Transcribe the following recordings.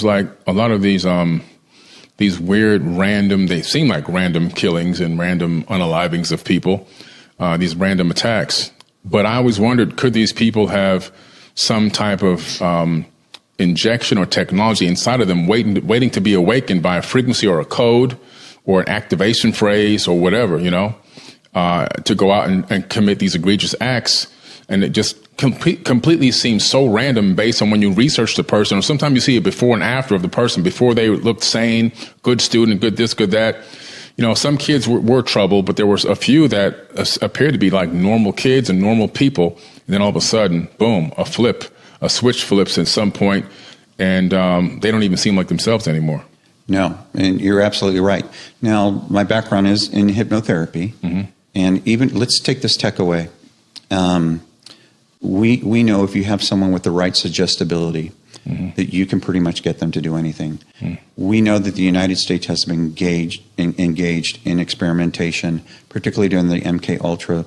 seems like a lot of these weird random, they seem like random killings and random unalivings of people, these random attacks. But I always wondered, could these people have some type of injection or technology inside of them waiting to be awakened by a frequency or a code or an activation phrase or whatever, to go out and commit these egregious acts. And it just completely seems so random based on when you research the person, or sometimes you see it before and after of the person, before they looked sane, good student, good this, good that. Some kids were trouble, but there was a few that appeared to be like normal kids and normal people. And then all of a sudden, boom, a switch flips at some point, and they don't even seem like themselves anymore. No, and you're absolutely right. Now, my background is in hypnotherapy, and even let's take this tech away. We know if you have someone with the right suggestibility, that you can pretty much get them to do anything. We know that the United States has been engaged in experimentation, particularly during the MKUltra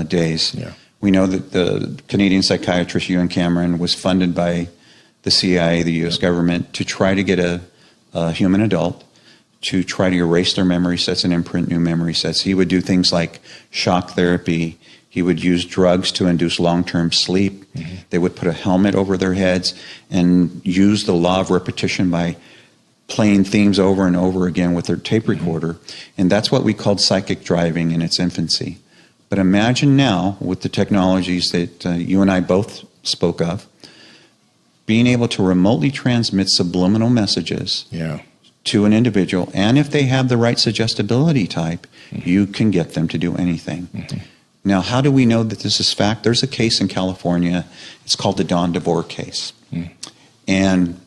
days. Yeah. We know that the Canadian psychiatrist Ewan Cameron was funded by the CIA, the U.S. government, to try to get a human adult to try to erase their memory sets and imprint new memory sets. He would do things like shock therapy. He would use drugs to induce long-term sleep. They would put a helmet over their heads and use the law of repetition by playing themes over and over again with their tape recorder. And that's what we called psychic driving in its infancy. But imagine now, with the technologies that you and I both spoke of, being able to remotely transmit subliminal messages to an individual, and if they have the right suggestibility type, you can get them to do anything. Now, how do we know that this is fact? There's a case in California. It's called the Dawn DeVore case. And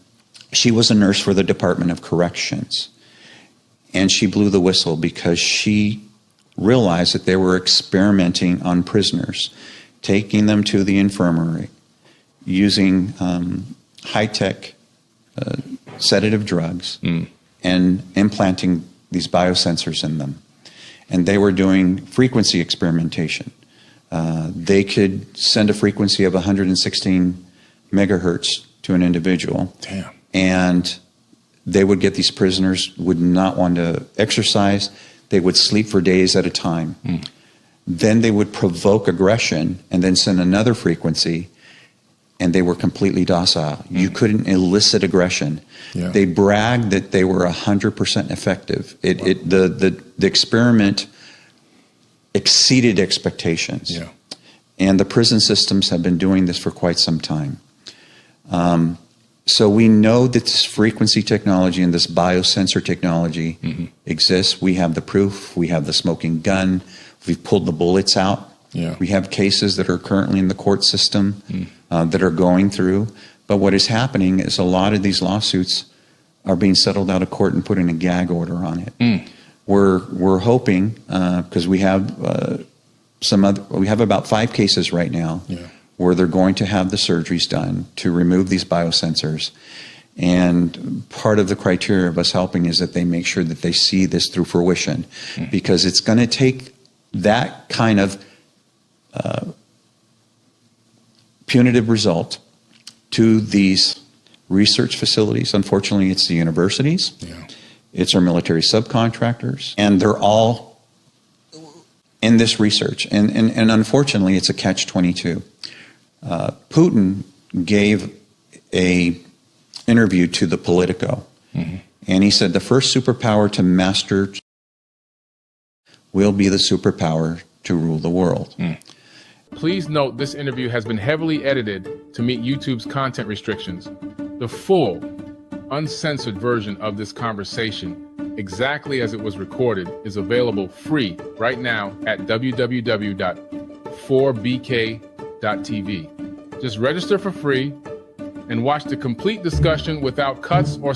she was a nurse for the Department of Corrections. And she blew the whistle because she realized that they were experimenting on prisoners, taking them to the infirmary, using high-tech sedative drugs, and implanting these biosensors in them. And they were doing frequency experimentation. They could send a frequency of 116 megahertz to an individual. Damn. And they would get these prisoners, would not want to exercise. They would sleep for days at a time. Then they would provoke aggression and then send another frequency, and they were completely docile. You couldn't elicit aggression. They bragged that they were 100% effective. The experiment exceeded expectations. And the prison systems have been doing this for quite some time. So we know that this frequency technology and this biosensor technology exists. We have the proof. We have the smoking gun. We've pulled the bullets out. We have cases that are currently in the court system that are going through. But what is happening is a lot of these lawsuits are being settled out of court and put in a gag order on it. We're hoping, because we have we have about 5 cases right now where they're going to have the surgeries done to remove these biosensors. And part of the criteria of us helping is that they make sure that they see this through fruition, because it's going to take that kind of punitive result to these research facilities. Unfortunately, it's the universities, it's our military subcontractors, and they're all in this research. And unfortunately, it's a catch-22. Putin gave a interview to the Politico, and he said the first superpower to master will be the superpower to rule the world. Please note this interview has been heavily edited to meet YouTube's content restrictions. The full, uncensored version of this conversation, exactly as it was recorded, is available free right now at www.4bk.tv. Just register for free and watch the complete discussion without cuts or